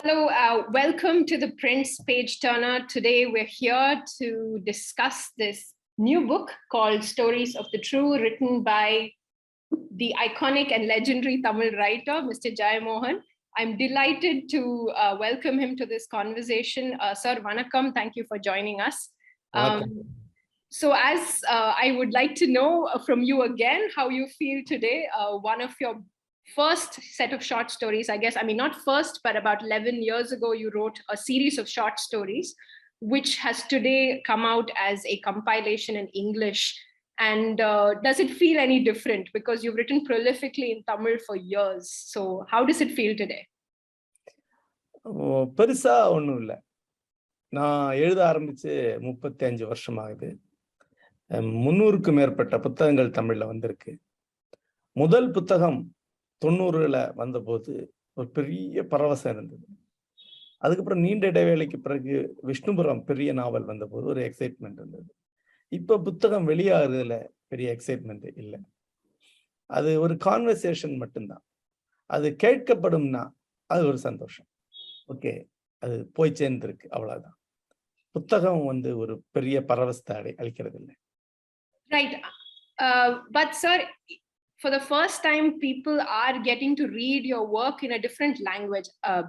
Hello, welcome to the Print's Page Turner. Today we're here to discuss this new book called Stories of the True, written by the iconic and legendary Tamil writer, Mr. Jeyamohan. I'm delighted to welcome him to this conversation. Sir, vanakkam, thank you for joining us. So as I would like to know from you again how you feel today, one of your first set of short stories, I guess, I mean, not first, but about 11 years ago, you wrote a series of short stories, which has today come out as a compilation in English. And does it feel any different? Because you've written prolifically in Tamil for years. So how does it feel today? பெருசா ஒன்றும் இல்லை. நான் எழுத ஆரம்பிச்சு 35 வருஷம் ஆகுது. 300க்கும் மேற்பட்ட புத்தகங்கள் தமிழ்ல வந்திருக்கு. முதல் புத்தகம் 90ல வந்தபோது ஒரு பெரிய பரவசம் இருந்தது. அதுக்கப்புறம் நீண்ட இடைவேளைக்கு பிறகு விஷ்ணுபுரம் பெரிய நாவல் வந்தபோது ஒரு எக்ஸைட்மெண்ட் இருந்தது. இப்ப புத்தகம் வெளியாகிறதுல பெரிய எக்ஸைட்மெண்ட் இல்லை. அது ஒரு கான்வர்சேஷன் மட்டும்தான். அது கேட்கப்படும்னா அது ஒரு சந்தோஷம். ஓகே, அது போய் சேர்ந்துருக்கு, அவ்வளவுதான். புத்தகம் ஒரு பெரிய பரவசத்தை அளிக்கிறது இல்லை. Right. But sir, for the first time, people are getting to read your work in a different language.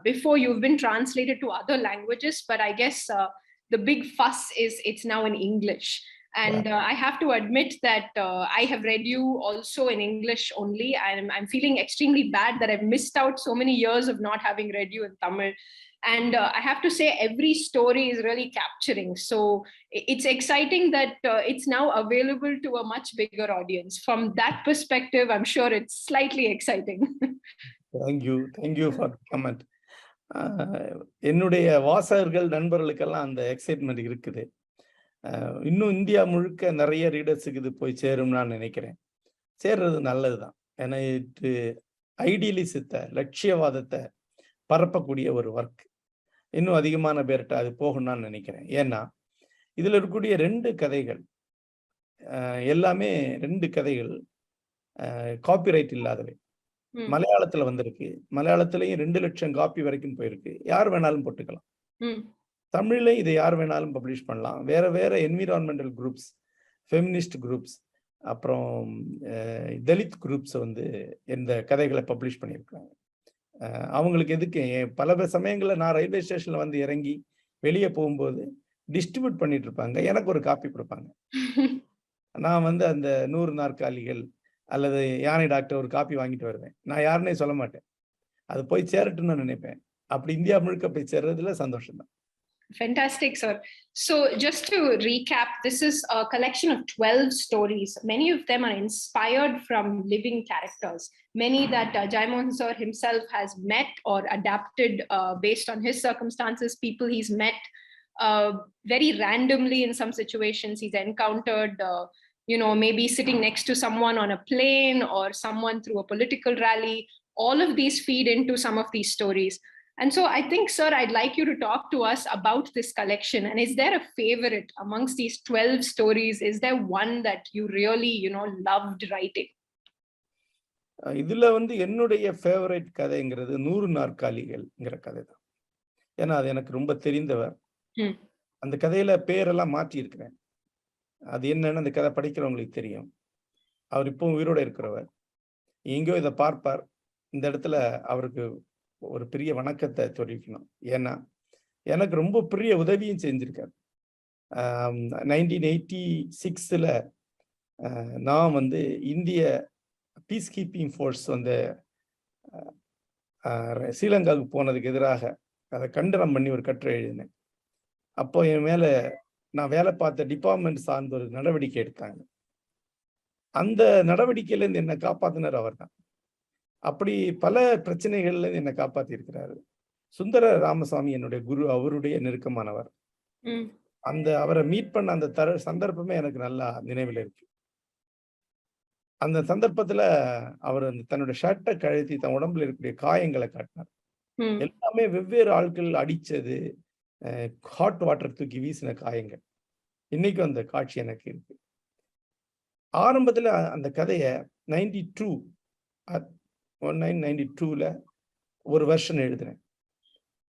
Before, you've been translated to other languages, but I guess the big fuss is it's now in English. And I have to admit that I have read you also in English only. I'm feeling extremely bad that I've missed out so many years of not having read you in Tamil. And I have to say, every story is really capturing. So it's exciting that it's now available to a much bigger audience. From that perspective, I'm sure it's slightly exciting. Thank you for the comment. என்னுடைய வாசகர்கள் நண்பர்களுக்கெல்லாம் அந்த excitement இருக்குது. இன்னும் India முழுக்க நிறைய ரீடர்ஸுக்கு இது போய் சேரும் நான் நினைக்கிறேன். சேர்றது நல்லதுதான். ஏன்னா இது ஐடியலிசத்தை, லட்சியவாதத்தை பரப்பக்கூடிய ஒரு ஒர்க். இன்னும் அதிகமான பேர்கிட்ட அது போகும்னு நான் நினைக்கிறேன். ஏன்னா இதுல இருக்கக்கூடிய 2 கதைகள் எல்லாமே 2 கதைகள் காப்பிரைட் இல்லாதவை. மலையாளத்துல வந்திருக்கு. மலையாளத்திலையும் 2 லட்சம் காப்பி வரைக்கும் போயிருக்கு. யார் வேணாலும் போட்டுக்கலாம். தமிழ்ல இதை யார் வேணாலும் பப்ளிஷ் பண்ணலாம். வேற வேற என்விரான்மெண்டல் குரூப்ஸ், ஃபெமினிஸ்ட் குரூப்ஸ், அப்புறம் தலித் குரூப்ஸ் இந்த கதைகளை பப்ளிஷ் பண்ணியிருக்காங்க. அவங்களுக்கு எதுக்கு? பல சமயங்களில் நான் ரயில்வே ஸ்டேஷன்ல இறங்கி வெளியே போகும்போது டிஸ்ட்ரிபியூட் பண்ணிட்டு இருப்பாங்க. எனக்கு ஒரு காப்பி கொடுப்பாங்க. நான் அந்த 100 நாற்காலிகள் அல்லது யானை டாக்டர் ஒரு காப்பி வாங்கிட்டு வருவேன். நான் யாருன்னே சொல்ல மாட்டேன். அது போய் சேரட்டும்னு நினைப்பேன். அப்படி இந்தியா முழுக்க போய் சேர்றதுல சந்தோஷம் தான். Fantastic, sir. So just to recap, this is a collection of 12 stories. Many of them are inspired from living characters. Many that Jeyamohan sir himself has met or adapted based on his circumstances, people he's met very randomly in some situations. He's encountered, maybe sitting next to someone on a plane or someone through a political rally. All of these feed into some of these stories. And so I think, sir, I'd like you to talk to us about this collection. And is there a favorite amongst these 12 stories? Is there one that you really, loved writing? இதுல என்னுடைய favourite கதைங்கிறது 100 நாற்காலிகள்ங்கிற கதை தான். ஏன்னா அது எனக்கு ரொம்ப தெரிந்தவர். அந்த கதையில பேரெல்லாம் மாற்றி இருக்கிறேன். அது என்னன்னு அந்த கதை படிக்கிறவங்களுக்கு தெரியும். அவர் இப்போ உயிரோட இருக்கிறவர். எங்கேயோ இதை பார்ப்பார். இந்த இடத்துல அவருக்கு ஒரு பெரிய வணக்கத்தை தெரிவிக்கணும். ஏன்னா எனக்கு ரொம்ப பெரிய உதவியும் செஞ்சிருக்காரு. 1986ல நான் இந்திய பீஸ் கீப்பிங் ஃபோர்ஸ் ஸ்ரீலங்காவுக்கு போனதுக்கு எதிராக அதை கண்டனம் பண்ணி ஒரு கட்டுரை எழுதினேன். அப்போ என் மேல நான் வேலை பார்த்த டிபார்ட்மெண்ட் சார்ந்த ஒரு நடவடிக்கை எடுத்தாங்க. அந்த நடவடிக்கையிலேருந்து என்னை காப்பாத்தினர் அவர் தான். அப்படி பல பிரச்சனைகள்ல என்னை காப்பாத்தி இருக்கிறாரு. சுந்தர ராமசாமி என்னுடைய குரு, அவருடைய நெருக்கமானவர். அவரை மீட் பண்ண அந்த சந்தர்ப்பமே எனக்கு நல்லா நினைவில் இருக்கு. அந்த சந்தர்ப்பத்துல அவர் தன்னுடைய ஷர்ட்டை கழட்டி தன் உடம்புல இருக்கக்கூடிய காயங்களை காட்டினார். எல்லாமே வெவ்வேறு ஆட்கள் அடிச்சது, ஹாட் வாட்டர் தூக்கி வீசின காயங்கள். இன்னைக்கும் அந்த காட்சி எனக்கு இருக்கு. ஆரம்பத்துல அந்த கதையை 1992ல ஒரு வெர்ஷன் எழுதினேன்.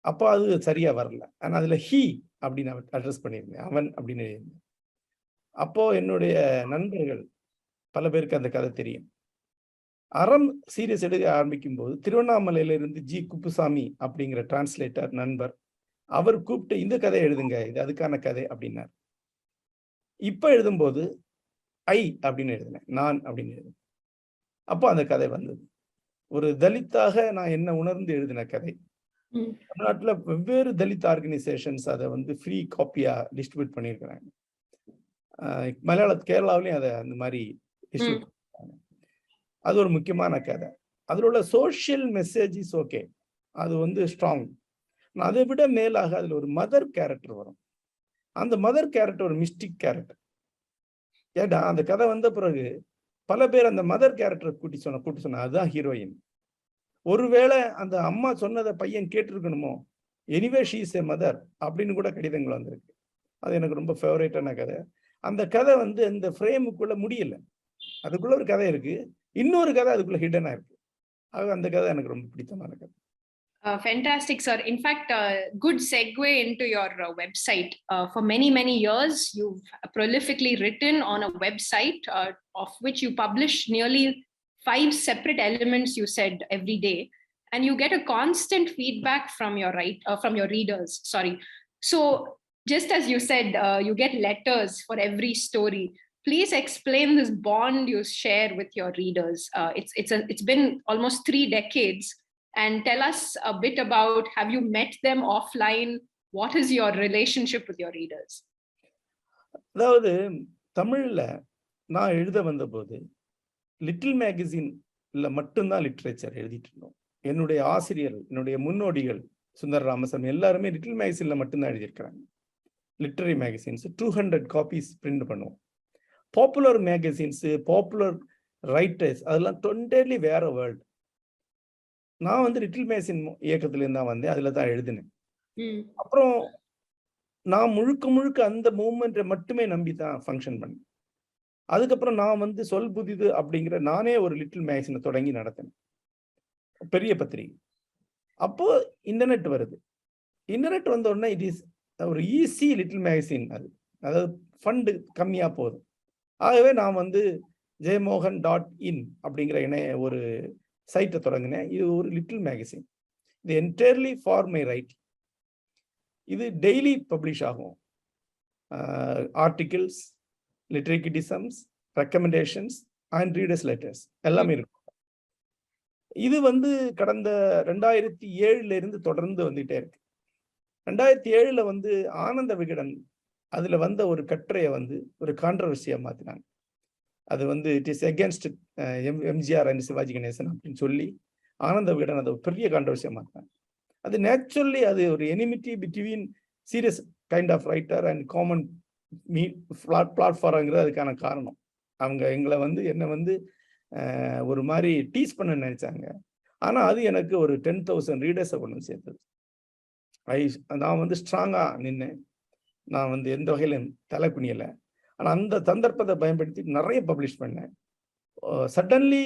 அப்போ அது சரியா வரல. ஆனா அதுல ஹீ அப்படின்னு அட்ரஸ் பண்ணியிருந்தேன், அவன் அப்படின்னு எழுதியிருந்தேன். அப்போ என்னுடைய நண்பர்கள் பல பேருக்கு அந்த கதை தெரியும். அறம் சீரியஸ் எடுக்க ஆரம்பிக்கும் போது திருவண்ணாமலையில இருந்து ஜி குப்புசாமி அப்படிங்கிற டிரான்ஸ்லேட்டர் நண்பர், அவர் கூப்பிட்டு இந்த கதை எழுதுங்க, இது அதுக்கான கதை அப்படின்னார். இப்ப எழுதும்போது ஐ அப்படின்னு எழுதினேன், நான் அப்படின்னு எழுதினேன். அப்போ அந்த கதை வந்தது. ஒரு தலித்தாக நான் என்ன உணர்ந்து எழுதின கதை. தமிழ்நாட்டுல வெவ்வேறு தலித் ஆர்கனைசேஷன்ஸ் அதை வந்து ஃப்ரீ காப்பியா டிஸ்ட்ரிபியூட் பண்ணியிருக்கிறாங்க. கேரளாவிலையும் அதை அந்த மாதிரி டிஸ்ட்ரிபியூட் பண்ணிருக்காங்க. அது ஒரு முக்கியமான கதை. அதில் உள்ள சோஷியல் மெசேஜ் இஸ் ஓகே, அது வந்து ஸ்ட்ராங். அதை விட மேலாக அதுல ஒரு மதர் கேரக்டர் வரும். அந்த மதர் கேரக்டர் ஒரு மிஸ்டிக் கேரக்டர். ஏடா அந்த கதை வந்த பிறகு பல பேர் அந்த மதர் கேரக்டரை கூட்டி சொன்ன அதுதான் ஹீரோயின். ஒருவேளை அந்த அம்மா சொன்னதை பையன் கேட்டிருக்கணுமோ, anyway she is a mother அப்படின்னு கூட கடிதங்கள் வந்திருக்கு. அது எனக்கு ரொம்ப ஃபேவரேட்டான கதை. அந்த கதை வந்து இந்த ஃப்ரேமுக்குள்ள முடியல, அதுக்குள்ள ஒரு கதை இருக்கு, இன்னொரு கதை அதுக்குள்ள ஹிடனா இருக்கு. அந்த கதை எனக்கு ரொம்ப பிடித்தமான கதை. Fantastic, sir. In fact, good segue into your website. For many years, you've prolifically written on a website of which you publish nearly 5 separate elements, you said, every day, and you get a constant feedback from your readers. Sorry. So, just as you said, you get letters for every story. Please explain this bond you share with your readers. It's been almost 3 decades. And tell us a bit about, have you met them offline? What is your relationship with your readers? அதாவது தமிழ்ல நான் எழுத வந்தபோது little மேகசின்ல மட்டும்தான் literature எழுதிட்டு இருந்தோம். என்னுடைய ஆசிரியர், என்னுடைய முன்னோடிகள் சுந்தர ராமசாமி எல்லாருமே லிட்டில் மேகசின்ல மட்டும்தான் எழுதியிருக்கிறாங்க. லிட்டரரி மேகசின்ஸ் 200 காப்பீஸ் பிரிண்ட் பண்ணுவோம். பாப்புலர் மேகசின்ஸ், பாப்புலர் ரைட்டர்ஸ், அதெல்லாம் டோட்டலி வேற வேர்ல்டு. நான் வந்து லிட்டில் மேகசின் இயக்கத்திலேருந்து தான் வந்தேன், அதில் தான் எழுதினேன். அப்புறம் நான் முழுக்க அந்த மூமெண்ட்டை மட்டுமே நம்பி தான் ஃபங்க்ஷன் பண்ணேன். அதுக்கப்புறம் நான் வந்து சொல் புதிது அப்படிங்கிற நானே ஒரு லிட்டில் மேகசினை தொடங்கி நடத்தினேன், பெரிய பத்திரிகை. அப்போ இன்டர்நெட் வருது. இன்டர்நெட் வந்த உடனே இட் இஸ் ஒரு ஈஸி லிட்டில் மேகசின். அதாவது ஃபண்டு கம்மியாக போதும். ஆகவே நான் வந்து ஜெயமோகன்.in அப்படிங்கிற ஒரு சைட்டை தொடங்கினேன். இது ஒரு லிட்டில் மேகசின். இது என்டையர்லி ஃபார் மை ரைட்டிங். இது டெய்லி பப்ளிஷ் ஆகும். Articles, literary criticisms, recommendations and readers letters எல்லாமே இருக்கும். இது வந்து கடந்த 2007 இருந்து தொடர்ந்து வந்துட்டே இருக்கு. 2007 வந்து ஆனந்த விகடன் அதுல வந்த ஒரு கட்டுரையை வந்து ஒரு கான்ட்ரவர்சியா மாத்தினாங்க. அது வந்து it is against MGR and Sivaji Ganesan அப்படின்னு சொல்லி ஆனந்த விகடன் அதை பெரிய கான்ட்ரவர்சியா மாத்தினாங்க. அது நேச்சுரலி அது ஒரு enmity between serious kind of writer and common பிளாட்ஃபார்ம்ங்கிறது அதுக்கான காரணம். அவங்க எங்களை வந்து என்னை வந்து ஒரு மாதிரி டீஸ் பண்ண நினைச்சாங்க. ஆனா அது எனக்கு ஒரு 10,000 ரீடர்ஸை கொண்டு சேர்த்தது. நான் வந்து ஸ்ட்ராங்கா நின்னேன். நான் வந்து எந்த வகையிலும் தலை குனியலை. ஆனால் அந்த சந்தர்ப்பத்தை பயன்படுத்தி நிறைய பப்ளிஷ் பண்ணேன். சடன்லி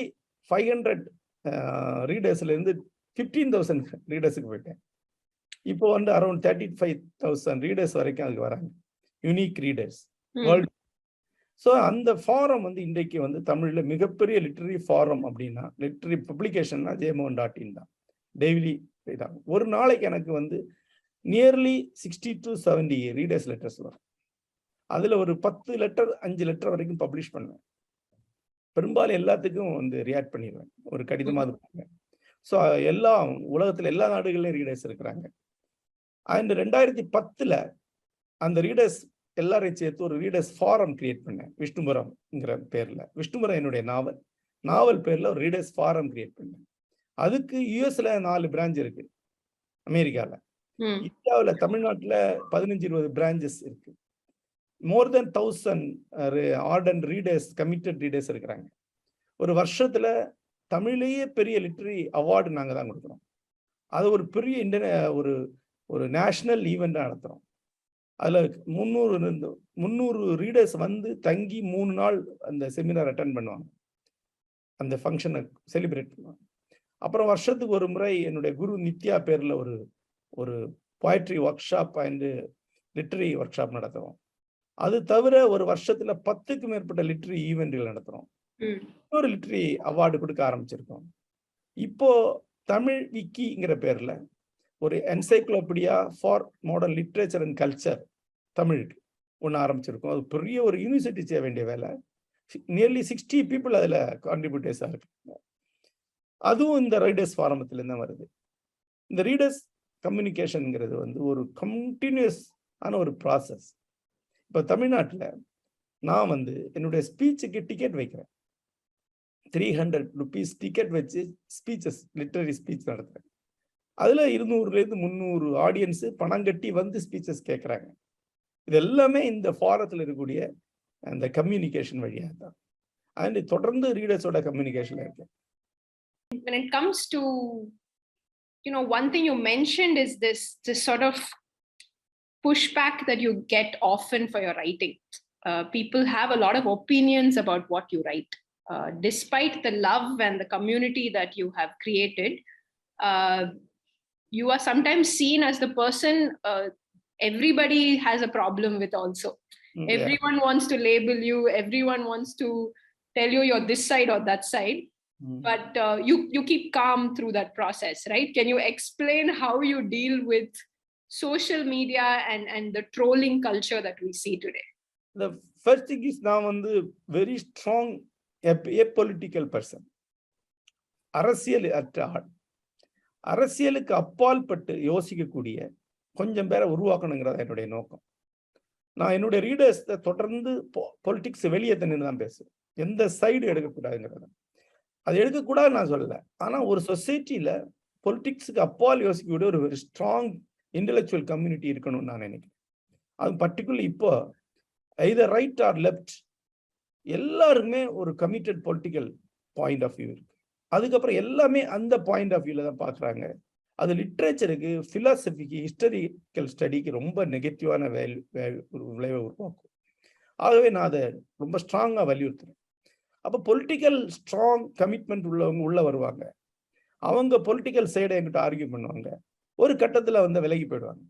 500 ரீடர்ஸ்லேருந்து 15,000 ரீடர்ஸுக்கு போயிட்டேன். இப்போ வந்து அரௌண்ட் 35,000 ரீடர்ஸ் வரைக்கும் அதுக்கு வராங்க, யூனிக் ரீடர்ஸ் வேர்ல்டு. ஸோ அந்த ஃபாரம் வந்து இன்றைக்கு வந்து தமிழில் மிகப்பெரிய லிட்டரரி ஃபாரம் அப்படின்னா, லிட்டரரி பப்ளிகேஷன்னா ஜெயமோகன்.in தான். டெய்லி இதாகும். ஒரு நாளைக்கு எனக்கு வந்து நியர்லி 60 to 70 ரீடர்ஸ் லெட்டர்ஸ் வரும். அதில் ஒரு 10 லெட்டர் 5 லெட்டர் வரைக்கும் பப்ளிஷ் பண்ணுவேன். பெரும்பாலும் எல்லாத்துக்கும் வந்து ரியாக்ட் பண்ணிடுவேன், ஒரு கடிதமாக பண்ணுவேன். ஸோ உலகத்தில் எல்லா நாடுகள்லையும் ரீடர்ஸ் இருக்கிறாங்க. அண்ட் 2010 அந்த ரீடர்ஸ் எல்லாரையும் சேர்த்து ஒரு ரீடர்ஸ் ஃபாரம் கிரியேட் பண்ணேன், விஷ்ணுபுரம்ங்கிற பேரில். விஷ்ணுபுரம் என்னுடைய நாவல் பேரில் ஒரு ரீடர்ஸ் ஃபாரம் கிரியேட் பண்ணேன். அதுக்கு யூஎஸ்ல 4 பிரான்ச் இருக்கு, அமெரிக்காவில். இந்தியாவில் தமிழ்நாட்டில் 15-20 பிரான்ச்சஸ் இருக்கு. மோர் தென் 1000 ஆர்டன்ட் ரீடர்ஸ், கமிட்டட் ரீடர்ஸ் இருக்கிறாங்க. ஒரு வருஷத்துல தமிழ்லேயே பெரிய லிட்டரரி அவார்டு நாங்கள் தான் கொடுக்குறோம். அது ஒரு பெரிய ஒரு நேஷனல் ஈவெண்ட்டாக நடத்துகிறோம். அதில் 300 ரீடர்ஸ் வந்து தங்கி 3 நாள் அந்த செமினார் அட்டென்ட் பண்ணுவாங்க, அந்த ஃபங்க்ஷனை செலிப்ரேட் பண்ணுவாங்க. அப்புறம் வருஷத்துக்கு ஒரு முறை என்னுடைய குரு நித்யா பேரில் ஒரு ஒரு poetry workshop and literary workshop நடத்துறோம். அது தவிர ஒரு வருஷத்துல 10க்கும் மேற்பட்ட லிட்டரரி ஈவெண்ட்கள் நடத்துறோம். ஒரு லிட்டரரி அவார்டு கொடுக்க ஆரம்பிச்சிருக்கோம். இப்போ தமிழ் விக்கிங்கிற பேர்ல ஒரு encyclopedia for modern literature and culture தமிழுக்கு ஒன்று ஆரம்பிச்சிருக்கோம். அது பெரிய ஒரு யூனிவர்சிட்டி செய்ய வேண்டிய வேலை. நியர்லி 60 பீப்புள் அதில் கான்ட்ரிபியூட்டர்ஸாக இருக்காங்க. அதுவும் இந்த ரீடர்ஸ் ஃபாரமத்துலேருந்து தான் வருது. இந்த ரீடர்ஸ் கம்யூனிகேஷனுங்கிறது வந்து ஒரு கண்டினியூஸ் ஆன ஒரு ப்ராசஸ். இப்போ தமிழ்நாட்டில் நான் வந்து என்னுடைய ஸ்பீச்சுக்கு டிக்கெட் வைக்கிறேன். 300 rupees டிக்கெட் வச்சு ஸ்பீச்சஸ் லிட்டரரி ஸ்பீச் நடத்துகிறேன். அதில் 200லேருந்து 300 ஆடியன்ஸு பணம் கட்டி வந்து ஸ்பீச்சஸ் கேட்குறாங்க. இது எல்லாமே இந்த ஃபாரத்தில் இருக்கக்கூடிய அந்த கம்யூனிகேஷன் வழியாக தான். அண்ட் தொடர்ந்து ரீடர்ஸோட கம்யூனிகேஷனில் இருக்கு. When it comes to, one thing you mentioned is this sort of pushback that you get often for your writing. People have a lot of opinions about what you write. Despite the love and the community that you have created, you are sometimes seen as the person everybody has a problem with also. Everyone wants to label you. Everyone wants to tell you you're this side or that side. But you keep calm through that process, right? Can you explain how you deal with social media and the trolling culture that we see today? The first thing is நான் வந்து very strong apolitical person. அரசியல் அற்ற ஆள். அரசியலுக்கு அப்பால் பட்டு யோசிக்கக்கூடிய கொஞ்சம் பேரை உருவாக்கணுங்கிறத என்னுடைய நோக்கம். நான் என்னுடைய ரீடர்ஸ் தொடர்ந்து பொலிட்டிக்ஸ் வெளியே தண்ணி தான் பேசுவேன். எந்த சைடு எடுக்கக்கூடாதுங்கிறத. அது எடுக்கக்கூடாது நான் சொல்லலை. ஆனால் ஒரு சொசைட்டியில் பொலிட்டிக்ஸுக்கு அப்பால் யோசிக்கக்கூடிய ஒரு வெரி ஸ்ட்ராங் இன்டெலெக்சுவல் கம்யூனிட்டி இருக்கணும்னு நான் நினைக்கிறேன். அது பர்டிகுலர் இப்போ either ரைட் ஆர் லெஃப்ட் எல்லாருமே ஒரு committed political point of view இருக்கு. அதுக்கப்புறம் எல்லாமே அந்த பாயிண்ட் ஆஃப் வியூல தான் பார்க்குறாங்க. அது லிட்ரேச்சருக்கு, ஃபிலாசபிக்கு, ஹிஸ்டரிக்கல் ஸ்டடிக்கு ரொம்ப நெகட்டிவான ஒரு விளைவை உருவாக்கும். ஆகவே நான் அதை ரொம்ப ஸ்ட்ராங்காக வலியுறுத்துறேன். அப்போ பொலிட்டிக்கல் ஸ்ட்ராங் கமிட்மெண்ட் உள்ளவங்க உள்ள வருவாங்க. அவங்க பொலிட்டிக்கல் சைடை என்கிட்ட ஆர்கியூ பண்ணுவாங்க. ஒரு கட்டத்தில் வந்து விலகி போயிடுவாங்க.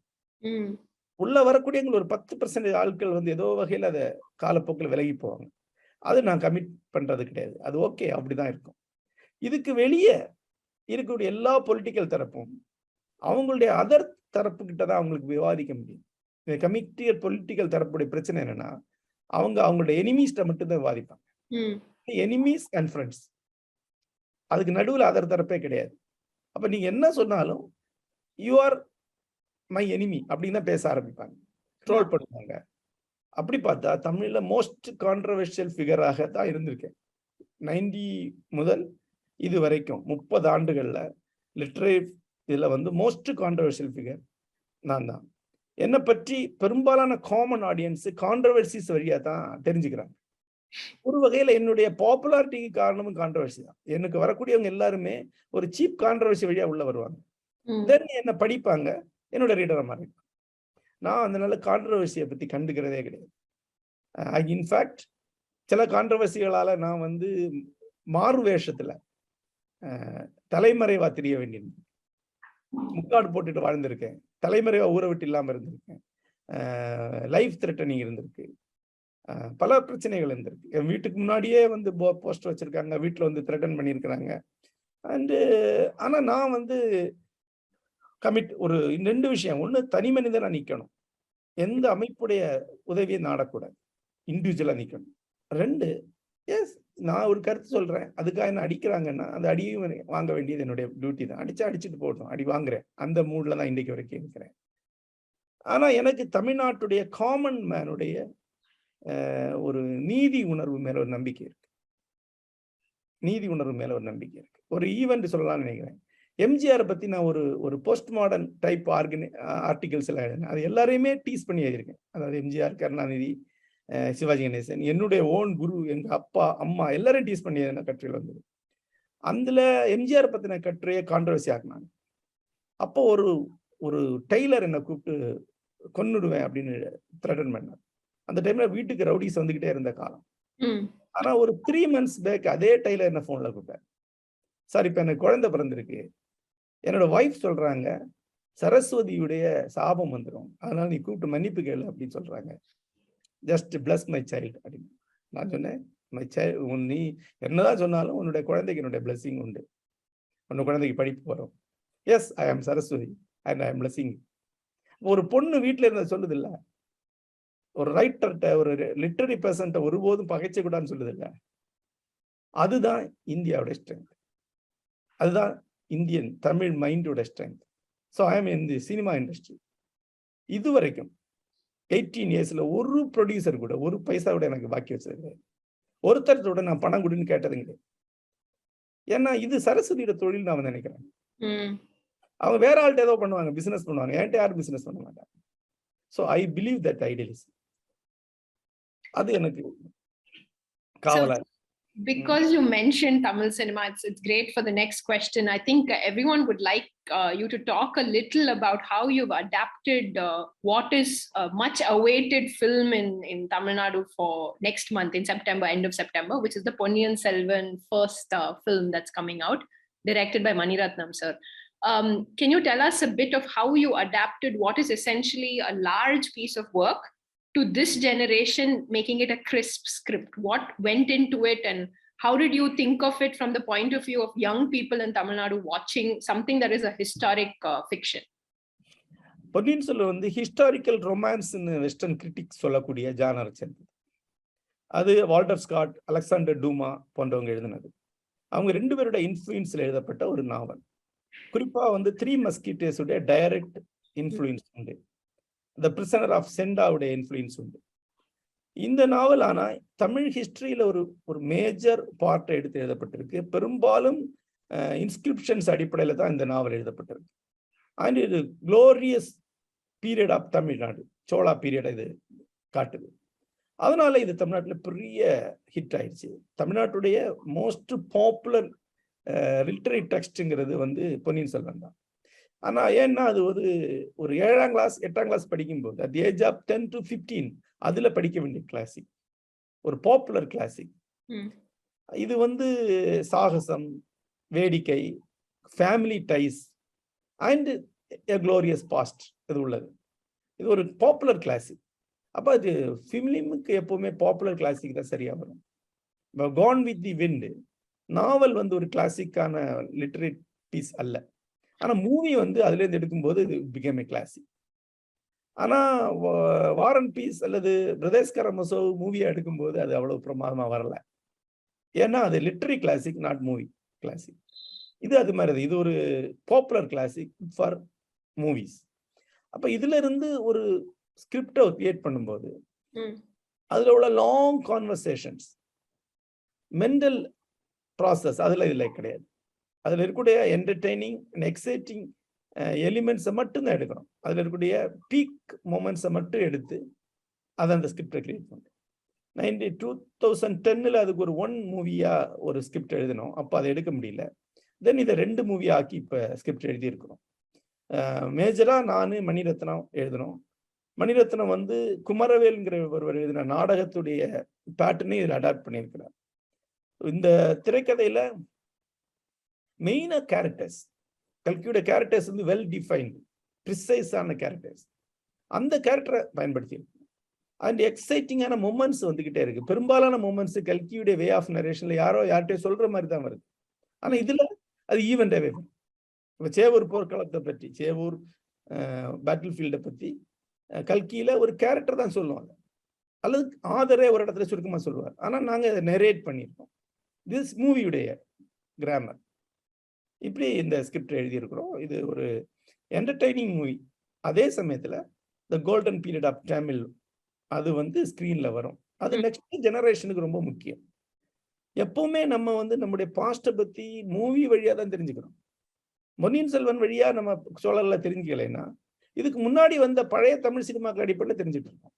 உள்ள வரக்கூடியவங்க ஒரு 10% ஆட்கள் வந்து ஏதோ வகையில் அதை காலப்போக்கில் விலகி போவாங்க. அது நான் கமிட் பண்றது கிடையாது. அது ஓகே, அப்படிதான் இருக்கும். இதுக்கு வெளியே இருக்கக்கூடிய எல்லா பொலிட்டிக்கல் தரப்பும் அவங்களுடைய அதர் தரப்பு கிட்ட தான் அவங்களுக்கு விவாதிக்க முடியும். கமிட்டட் பொலிட்டிக்கல் தரப்புடைய பிரச்சனை என்னன்னா, அவங்களுடைய எனிமீஸ்ட மட்டும்தான் விவாதிப்பாங்க. எனிமீஸ் அண்ட் ஃப்ரெண்ட்ஸ், அதுக்கு நடுவில் அதர் தரப்பே கிடையாது. அப்ப நீங்க என்ன சொன்னாலும் யூ ஆர் மை எனிமி அப்படின்னு தான் பேச ஆரம்பிப்பாங்க, ட்ரோல் பண்ணுவாங்க. அப்படி பார்த்தா தமிழ்ல மோஸ்ட் கான்ட்ரவர்ஷியல் ஃபிகராக தான் இருந்திருக்கேன். 90 முதல் இது வரைக்கும் 30 ஆண்டுகள்ல லிட்ரரி இதுல வந்து மோஸ்ட் கான்ட்ரவர்ஷியல் ஃபிகர் நான் தான். என்னை பற்றி பெரும்பாலான காமன் ஆடியன்ஸ் கான்ட்ரவர்சிஸ் வழியா தான் தெரிஞ்சுக்கிறாங்க. ஒரு வகையில என்னுடைய பாப்புலாரிட்டிக்கு காரணமும் கான்ட்ரவர்சி தான். எனக்கு வரக்கூடியவங்க எல்லாருமே ஒரு சீப் கான்ட்ரவர்சி வழியா உள்ள வருவாங்க. தென் என்ன படிப்பாங்க, என்னோட ரீடரை மாறி. நான் அதனால கான்ட்ரவர்சியை பத்தி கண்டுக்கிறதே கிடையாது. இன்ஃபேக்ட் சில கான்ட்ரவர்சிகளால நான் வந்து மாறு வேஷத்துல தலைமறைவா தெரிய வேண்டியிருந்தேன். முக்காடு போட்டுட்டு வாழ்ந்திருக்கேன். தலைமறைவா ஊரை விட்டு இல்லாம இருந்திருக்கேன். லைஃப் த்ரெட்டனிங் இருந்திருக்கு. பல பிரச்சனைகள் இருந்திருக்கு. என் வீட்டுக்கு முன்னாடியே வந்து போஸ்டர் வச்சிருக்காங்க, வீட்டுல வந்து த்ரெட்டன் பண்ணியிருக்கிறாங்க. ஆனா நான் வந்து ஒரு 2 விஷயம். ஒண்ணு, தனி மனிதனா நிக்கணும், எந்த அமைப்புடைய உதவியை நாடக்கூடாது, இண்டிவிஜுவலா நிக்கணும். 2, எஸ் நான் ஒரு கருத்து சொல்றேன், அதுக்காக என்ன அடிக்கிறாங்கன்னா அந்த அடியும் வாங்க வேண்டியது என்னுடைய டியூட்டி தான். அடிச்சுட்டு போட்டோம், அடி வாங்குறேன். அந்த மூட்ல தான் இன்றைக்கு வரைக்கும் இருக்கிறேன். ஆனா எனக்கு தமிழ்நாட்டுடைய காமன் மேனுடைய ஒரு நீதி உணர்வு மேல ஒரு நம்பிக்கை இருக்கு. ஒரு ஈவெண்ட் சொல்லலாம்னு நினைக்கிறேன். எம்ஜிஆர் பத்தி நான் ஒரு போஸ்ட் மாடர்ன் டைப் ஆர்டிகல்ஸ் எல்லாம் எழுதினேன். அது எல்லாரையுமே டீஸ் பண்ணி எழுதியிருக்கேன். அதாவது எம்ஜிஆர், கருணாநிதி, சிவாஜி கணேசன், என்னுடைய ஓன் குரு, எங்க அப்பா, அம்மா எல்லாரையும் டீஸ் பண்ணி எழுதின கட்டுரைகள் வந்தது. அதுல எம்ஜிஆர் பத்தின கட்டுரையை கான்ட்ரவர்சி ஆக்குனாங்க. அப்போ ஒரு டெய்லர் என்னை கூப்பிட்டு கொன்னுடுவேன் அப்படின்னு த்ரெட்டன் பண்ணார். அந்த டைம்ல வீட்டுக்கு ரவுடிஸ் வந்துகிட்டே இருந்த காலம். ஆனா ஒரு 3 months பேக் அதே டெய்லர் என்ன போன்ல கூப்பிட்டார். சார், இப்ப எனக்கு குழந்தை பிறந்திருக்கு, என்னோட ஒய்ஃப் சொல்றாங்க சரஸ்வதியுடைய சாபம் வந்துடும், அதனால நீ கூப்பிட்டு மன்னிப்பு கேளு அப்படின்னு சொல்றாங்க. ஜஸ்ட் பிளஸ் மை சைல்டு அப்படின்னு. நான் சொன்னேன், மை சைல்டு, நீ என்னதான் சொன்னாலும் உன்னுடைய குழந்தைக்கு என்னுடைய பிளஸிங் உண்டு, உன்னோட குழந்தைக்கு படிப்பு வரும். எஸ், ஐ ஆம் சரஸ்வதி அண்ட் ஐ ஆம் பிளஸிங். ஒரு பொண்ணு வீட்டுல இருந்த சொல்லுது இல்ல, ஒரு ரைட்டர்கிட்ட, ஒரு லிட்டரரி பர்சன்ட்ட ஒருபோதும் பகைச்ச கூடாதுன்னு சொல்லுது இல்ல, அதுதான் இந்தியாவுடைய ஸ்ட்ரென்த், அதுதான் இந்தியன் தமிழ் மைண்டோட strength. So I am in the cinema industry. இதுவரைக்கும் 18 இயர்ஸ்ல ஒரு ப்ரொடியூசர் கூட ஒரு பைசா கூட எனக்கு பாக்கி வச்சது, ஒருத்தர் கூட நான் பணம் கொடுன்னு கேட்டது கிடையாது. ஏன்னா இது சரஸ்வதியோட தொழில் நான் நினைக்கிறேன். அவங்க வேற ஆள்கிட்ட ஏதோ பண்ணுவாங்க, பிசினஸ் பண்ணுவாங்க, என்கிட்ட யாரும் பிசினஸ் பண்ண மாட்டாங்க. So I believe that idealism. அது எனக்கு காவலா. Because you mentioned Tamil cinema, it's great for the next question. I think everyone would like you to talk a little about how you've adapted what is a much awaited film in Tamil Nadu for next month, in September, end of September, which is the Ponniyin Selvan first film that's coming out, directed by Maniratnam sir. Can you tell us a bit of how you adapted what is essentially a large piece of work to this generation, making it a crisp script? What went into it, and how did you think of it from the point of view of young people in Tamil Nadu watching something that is a historic fiction? Ponniyin Selvan வந்து historical ரொமான்ஸ்னு western critics சொல்லக்கூடிய genre சேர்ந்தது. அது Walter Scott, Alexander டூமா போன்றவங்க எழுதினது. அவங்க 2 பேரோட இன்ஃப்ளூயன்ஸ்ல எழுதப்பட்ட ஒரு நாவல். குறிப்பா வந்து 3 மஸ்கிட்டர்ஸுடைய டைரக்ட் இன்ஃப்ளூயன்ஸ் உண்டு, த பிரிசனர் ஆஃப் செண்டாவுடைய இன்ஃப்ளூயன்ஸ் உண்டு. இந்த நாவல் ஆனா தமிழ் ஹிஸ்டரியில ஒரு மேஜர் பார்ட்டை எடுத்து எழுதப்பட்டிருக்கு. பெரும்பாலும் இன்ஸ்கிரிப்ஷன்ஸ் அடிப்படையில் தான் இந்த நாவல் எழுதப்பட்டிருக்கு. அண்ட் இது glorious period of Tamil Nadu, Chola period இது காட்டுது. அதனால இது தமிழ்நாட்டில் பெரிய ஹிட் ஆயிடுச்சு. தமிழ்நாட்டுடைய மோஸ்ட் பாப்புலர் லிட்டரரி டெக்ஸ்ட்ங்கிறது வந்து பொன்னியின் செல்வன் தான். ஆனா ஏன்னா அது ஒரு 7ஆம் கிளாஸ் 8ஆம் கிளாஸ் படிக்கும்போது, at the age of 10 to 15 அதுல படிக்க வேண்டிய கிளாசிக், ஒரு பாப்புலர் கிளாசிக். இது வந்து சாகசம், வேடிக்கை, family ties and a glorious past இது உள்ளது. இது ஒரு பாப்புலர் கிளாசிக். அப்ப அது ஃபிலிமுக்கு எப்பவுமே பாப்புலர் கிளாசிக் தான் சரியா வரும். கான் வித் தி விண்ட் நாவல் வந்து ஒரு கிளாசிக்கான லிட்டரரி பீஸ் அல்ல. ஆனா மூவி வந்து அதுல இருந்து எடுக்கும்போது இது பிகேம் எ கிளாசிக். ஆனா வார் அண்ட் பீஸ் அல்லது பிரதர்ஸ் கரமசோவ் மூவியா எடுக்கும்போது அது அவ்வளவு பிரமாதமா வரல. ஏன்னா அது literary classic, not movie classic. இது அது மாதிரி, இது ஒரு பாப்புலர் கிளாசிக் ஃபார் மூவிஸ். அப்ப இதுல இருந்து ஒரு ஸ்கிரிப்டை கிரியேட் பண்ணும்போது அதுல உள்ள லாங் கான்வர்சேஷன்ஸ், மென்டல் ப்ராசஸ் அதுல இதுல கிடையாது. அதுல இருக்கக்கூடிய என்டர்டெய்னிங் அண்ட் எக்ஸைட்டிங் எலிமெண்ட்ஸை மட்டும் தான் எடுக்கணும். அதுல இருக்கக்கூடிய பீக் மொமெண்ட்ஸை மட்டும் எடுத்து அதை அந்த ஸ்கிரிப்டை கிரியேட் பண்ணுறோம். 2010 அதுக்கு ஒரு 1 மூவியா ஒரு ஸ்கிரிப்ட் எழுதணும். அப்போ அதை எடுக்க முடியல. தென் இதை 2 மூவி ஆக்கி இப்போ ஸ்கிரிப்ட் எழுதியிருக்கிறோம். மேஜரா நான் மணிரத்னம் எழுதணும். மணிரத்னம் வந்து குமரவேல்ங்கிற ஒருவர் எழுதின நாடகத்துடைய பேட்டர்னை இதில் அடாப்ட் பண்ணியிருக்கிறார். இந்த திரைக்கதையில மெயினா கேரக்டர்ஸ், கல்கியோட கேரக்டர்ஸ் வந்து வெல் டிஃபைன்டு, ப்ரிசைஸான கேரக்டர்ஸ், அந்த கேரக்டரை பயன்படுத்தி அண்ட் எக்ஸைட்டிங்கான மூமெண்ட்ஸ் வந்துகிட்டே இருக்கு. பெரும்பாலான மூமெண்ட்ஸ் கல்கியுடைய வே ஆஃப் நரேஷன்ல யார்கிட்டயும் சொல்ற மாதிரி தான் வருது. ஆனா இதுல அது ஈவெண்டாவே வரும். இப்போ சேவூர் போர்க்களத்தை பற்றி, சேவூர் பேட்டில் ஃபீல்டை பற்றி கல்கியில ஒரு கேரக்டர் தான் சொல்லுவாங்க, அல்லது ஆதரே ஒரு இடத்துல சுருக்கமா சொல்லுவார். ஆனா நாங்க அதை நரேட் பண்ணியிருக்கோம். திஸ் மூவியுடைய கிராமர். இப்படி இந்த ஸ்கிரிப்ட் எழுதியிருக்கிறோம். இது ஒரு என்டர்டெய்னிங் மூவி. அதே சமயத்துல the golden period of Tamil அது வந்து ஸ்கிரீன்ல வரும். அது நெக்ஸ்ட் ஜெனரேஷனுக்கு ரொம்ப முக்கியம். எப்பவுமே நம்ம வந்து நம்முடைய பாஸ்ட்டை பத்தி மூவி வழியா தான் தெரிஞ்சுக்கிறோம். பொன்னியின் செல்வன் வழியா நம்ம சோழர்ல தெரிஞ்சுக்கலைன்னா இதுக்கு முன்னாடி வந்த பழைய தமிழ் சினிமாக்கள் அடிப்படையில் தெரிஞ்சுட்டு இருக்கோம்.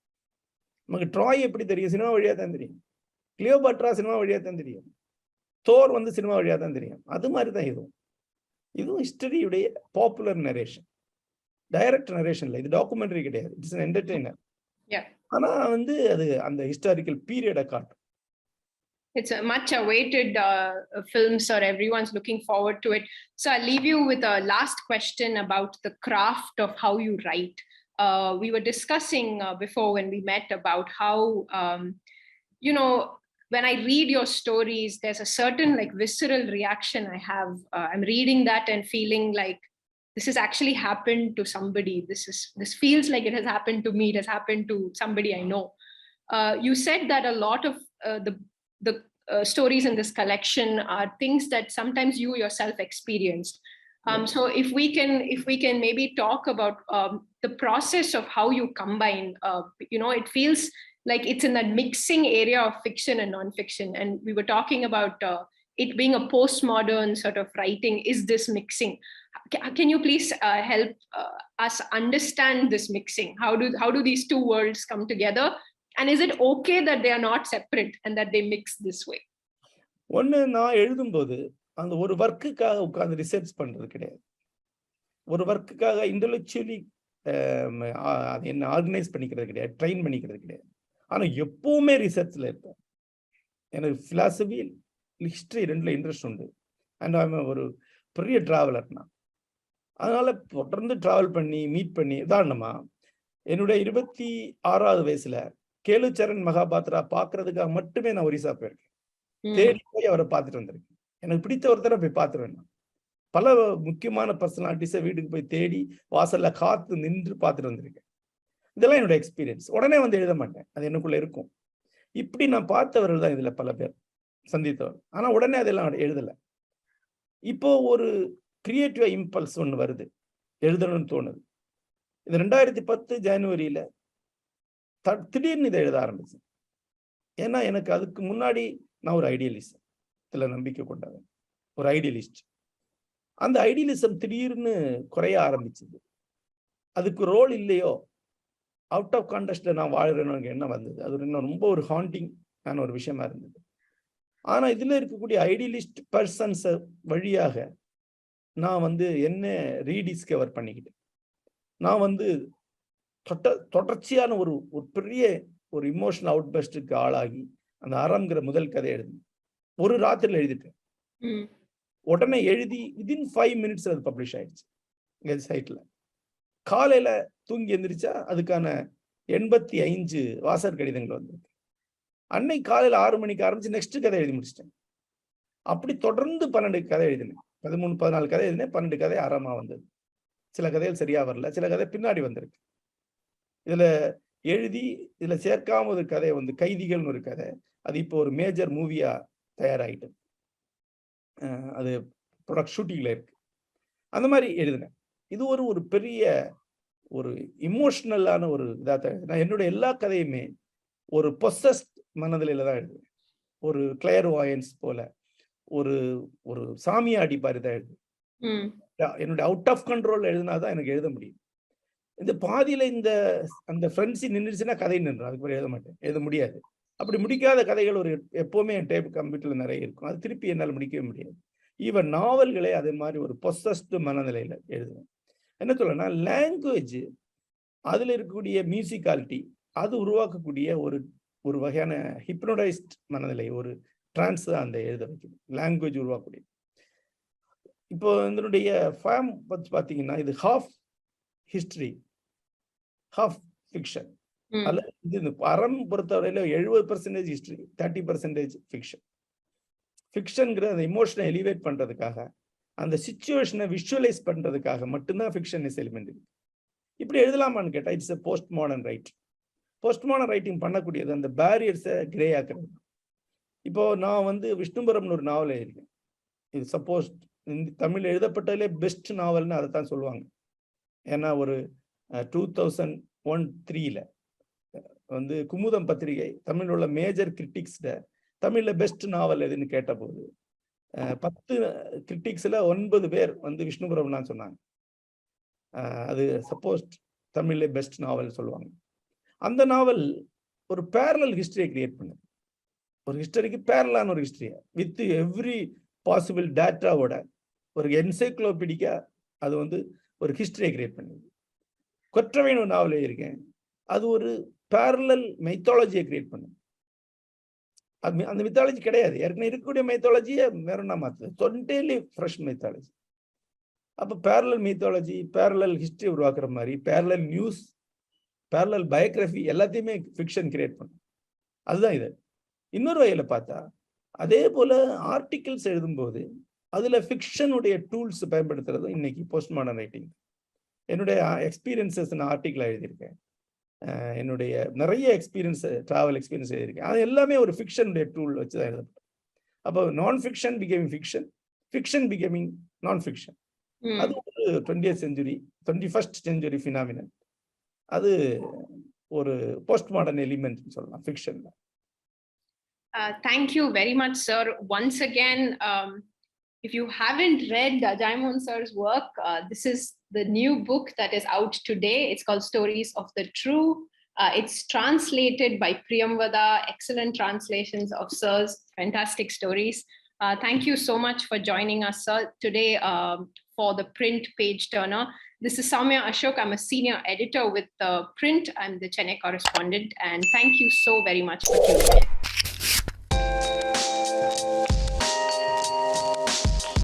நமக்கு ட்ராய் எப்படி தெரியும்? சினிமா வழியா தான் தெரியும். கிளியோபாட்ரா சினிமா வழியா தான் தெரியும். தோர் வந்து சினிமா வழியா தான் தெரியும். அது மாதிரி தான் இதுவும் ஹிஸ்டரியுடைய பாப்புலர் நரேஷன், டைரக்ட் நரேஷன்ல. இது டாக்குமெண்ட்ரி கிடையாது, இட்ஸ் an என்டர்டெய்னர். ஆனா வந்து அது அந்த ஹிஸ்டாரிக்கல் பீரியடை காட்டும். It's a much awaited film, sir. Everyone's looking forward to it. So I'll leave you with a last question about the craft of how you write. We were discussing before when we met about how, you know, when I read your stories, there's a certain like visceral reaction I have. I'm reading that and feeling like this has actually happened to somebody. This feels like it has happened to me. It has happened to somebody I know. You said that a lot of the stories in this collection are things that sometimes you yourself experienced. So if we can maybe talk about the process of how you combine, it feels like it's in that mixing area of fiction and nonfiction. And we were talking about it being a postmodern sort of writing. Is this mixing? Can you please help us understand this mixing? How do these two worlds come together? And is it okay that they are not separate and that they mix this way? ஒன்னு நான் எழுதும்போது அந்த ஒரு வர்க்குக்காக உட்கார்ந்து research பண்றது கிடையாது. ஒரு வர்க்குக்காக intellectually அது என்ன ஆர்கனைஸ் பண்ணிக்கிறது கிடையாது, ட்ரெயின் பண்ணிக்கிறது கிடையாது. ஆனா எப்பவுமே ரிசர்ச்ல இருப்பேன். எனக்கு பிலாசபி, ஹிஸ்டரி ரெண்டுல இன்ட்ரெஸ்ட் உண்டு. அண்ட் ஒரு பெரிய டிராவலர் நான். அதனால தொடர்ந்து டிராவல் பண்ணி மீட் பண்ணி, உதாரணமா என்னுடைய 26வது வயசுல கேலுச்சரண் மகாபாத்ரா பாக்குறதுக்காக மட்டுமே நான் ஒரிசா போயிருக்கேன். தேடி போய் அவரை பார்த்துட்டு வந்திருக்கேன். எனக்கு பிடித்த ஒருத்தரை போய் பார்த்துருவேன். பல முக்கியமான பர்சனாலிட்டிஸை வீட்டுக்கு போய் தேடி வாசல்ல காத்து நின்று பார்த்துட்டு வந்திருக்கேன். இதெல்லாம் என்னோட எக்ஸ்பீரியன்ஸ். உடனே வந்து எழுத மாட்டேன், அது எனக்குள்ள இருக்கும். இப்படி நான் பார்த்தவர்கள் தான் இதுல பல பேர் சந்தித்தவர். ஆனா உடனே அதெல்லாம் எழுதல. இப்போ ஒரு கிரியேட்டிவ் இம்பல்ஸ் ஒன்று வருது, எழுதணும்னு தோணுது. இது 2010 ஜனவரியில திடீர்னு இதை எழுத ஆரம்பிச்சேன். ஏன்னா எனக்கு அதுக்கு முன்னாடி நான் ஒரு ஐடியலிஸ்ட், இதுல நம்பிக்கை கொண்டவன், ஒரு ஐடியலிஸ்ட். அந்த ஐடியலிசம் திடீர்னு குறைய ஆரம்பிச்சது. அதுக்கு ரோல் இல்லையோ, அவுட் ஆஃப் கான்டெக்ஸ்ட்ல நான் வாழ்றேன்னு எண்ணம் வந்தது. அது இன்னும் ரொம்ப ஒரு ஹாண்டிங் ஆன ஒரு விஷயமா இருந்தது. ஆனா இதுல இருக்கக்கூடிய ஐடியலிஸ்ட் பர்சன்ஸ் வழியாக நான் வந்து என்ன ரீடிஸ்கவர் பண்ணிக்கிட்டேன். நான் வந்து தொடர்ச்சியான ஒரு பெரிய ஒரு இமோஷனல் அவுட்பஸ்டுக்கு ஆளாகி அந்த அறம்ங்கிற முதல் கதை எழுதினேன். ஒரு ராத்திரில எழுதிட்டேன். உடனே எழுதி வித்தின் 5 minutes அது பப்ளிஷ் ஆயிடுச்சு எங்க சைட்ல. காலையில தூங்கி எந்திரிச்சா அதுக்கான 85 வாசகர் கடிதங்கள் வந்திருக்கு. அன்னைக்கு காலையில 6 மணிக்கு ஆரம்பிச்சு நெக்ஸ்ட் கதை எழுதி முடிச்சிட்டேன். அப்படி தொடர்ந்து 12 கதை எழுதினேன். 13-14 கதை எழுதினேன். 12 கதை அறமா வந்தது. சில கதைகள் சரியா வரல, சில கதை பின்னாடி வந்திருக்கு. இதுல எழுதி இதுல சேர்க்காம ஒரு கதை வந்து கைதிகள்னு ஒரு கதை, அது இப்போ ஒரு மேஜர் மூவியா தயாராகிட்டு, அது ப்ரொடக்ட் ஷூட்டிங்ல இருக்கு. அந்த மாதிரி எழுதினேன். இது ஒரு பெரிய ஒரு இமோஷனலான ஒரு இதா தான். நான் என்னுடைய எல்லா கதையுமே ஒரு பொசஸ்ட் மனதில தான் எழுதுவேன். ஒரு கிளியர் வாயன்ஸ் போல, ஒரு சாமியாடி மாதிரி தான் எழுதுவேன். என்னுடைய அவுட் ஆஃப் கண்ட்ரோல் எழுதினாதான் எனக்கு எழுத முடியும். இந்த பாதியில அந்த ஃப்ரெண்ட்ஸி நின்றுச்சுன்னா கதை நின்று, அதுக்கு எழுத மாட்டேன், எழுத முடியாது. அப்படி முடிக்காத கதைகள் எப்பவுமே என் டேப் கம்ப்யூட்டர்ல நிறைய இருக்கும். அது திருப்பி என்னால் முடிக்கவே முடியாது. ஈவன் நாவல்களே அதே மாதிரி ஒரு பொசஸ்ட் மனநிலையில எழுதுவேன். என்ன சொல்லனா, லாங்குவேஜ், அதுல இருக்கக்கூடிய மியூசிக்காலிட்டி, அது உருவாக்கக்கூடிய ஒரு வகையான ஹிப்னோடைஸ்ட் மனநிலை, ஒரு டிரான்ஸ் தான் அந்த எழுத வைக்குது. லாங்குவேஜ் உருவாக்கக்கூடிய. இப்போ இதனுடைய ஃபார்ம் பார்த்தீங்கன்னா, இது ஹாஃப் ஹிஸ்டரி, ஹாஃப் ஃபிக்ஷன். இது அறம் பொறுத்தவரையில 70% ஹிஸ்டரி, 30% ஃபிக்ஷன். ஃபிக்ஷன்ங்கிற அந்த இமோஷனை எலிவேட் பண்றதுக்காக, அந்த சிச்சுவேஷனை விஷுவலைஸ் பண்றதுக்காக மட்டும்தான் ஃபிக்ஷன் எலிமெண்ட் இருக்கு. இப்படி எழுதலாமான்னு கேட்டா, it's a post modern right. Post modern writing பண்ணக்கூடியது அந்த பேரியர்ஸை கிரே ஆக்குறது. இப்போ நான் வந்து விஷ்ணுபுரம்னு ஒரு நாவல் எழுதியிருக்கேன். இது சப்போஸ் தமிழ் எழுதப்பட்டதிலே பெஸ்ட் நாவல்னு அதை தான் சொல்லுவாங்க. ஏன்னா ஒரு 2001-3 வந்து குமுதம் பத்திரிகை தமிழ் உள்ள மேஜர் கிரிட்டிக்ஸ்ட தமிழ்ல பெஸ்ட் நாவல் எதுன்னு கேட்டபோது 10 கிரிட்டிக்ஸ்ல 9 பேர் வந்து விஷ்ணுபுரம் தான் சொன்னாங்க. அது சப்போஸ் தமிழ்ல பெஸ்ட் நாவல் சொல்லுவாங்க. அந்த நாவல் ஒரு பேரலல் ஹிஸ்டரியை கிரியேட் பண்ணுது. ஒரு ஹிஸ்டரிக்கு பேரலான ஒரு ஹிஸ்டரியா வித் எவ்ரி பாசிபிள் டேட்டாவோட ஒரு என்சைக்ளோபீடிக்கா அது வந்து ஒரு ஹிஸ்டரியை கிரியேட் பண்ணுது. கொற்றவைன்னு ஒரு நாவல் எழுதியிருக்கேன். அது ஒரு பேரலல் மைத்தாலஜியை கிரியேட் பண்ணுது. அந்த மித்தாலஜி கிடையாது. ஏற்கனவே இருக்கக்கூடிய மைத்தாலஜியை வேறொன்னா மாற்று, டோட்டலி ஃப்ரெஷ் மைத்தாலஜி. அப்போ பேரலல் மைத்தாலஜி, பேரலல் ஹிஸ்டரி உருவாக்குற மாதிரி, பேரலல் நியூஸ், பேரலல் பயோகிராஃபி எல்லாத்தையுமே ஃபிக்ஷன் கிரியேட் பண்ணும். அதுதான் இது. இன்னொரு வகையில் பார்த்தா அதே போல ஆர்டிகிள்ஸ் எழுதும்போது அதுல ஃபிக்ஷனுடைய டூல்ஸ் பயன்படுத்துறது இன்னைக்கு போஸ்ட் மாடர்ன் ரைட்டிங். என்னுடைய எக்ஸ்பீரியன்சஸ் நான் ஆர்டிகிள் எழுதியிருக்கேன். என்னுடைய நிறைய எக்ஸ்பீரியன்ஸ், டிராவல் எக்ஸ்பீரியன்ஸ் எழுதியிருக்கேன். அது எல்லாமே ஒரு ஃபிக்ஷனுடைய டூல் வச்சு தான் எழுதப்படும். அப்போ நான் fiction becoming fiction, fiction becoming நான் ஃபிக்ஷன். அது ஒரு 20th century 21st century phenomenon. அது ஒரு போஸ்ட் மாடர்ன் எலிமெண்ட் சொல்லலாம் ஃபிக்ஷன்ல. Thank you very much, sir. Once again, if you haven't read Jeyamohan sir's work, this is the new book that is out today. It's called Stories of the True. It's translated by Priyamvada. Excellent translations of sir's fantastic stories. Thank you so much for joining us, sir, today for the Print Page Turner. This is Soumya Ashok. I'm a senior editor with ThePrint. I'm the Chennai correspondent. And thank you so very much for tuning in.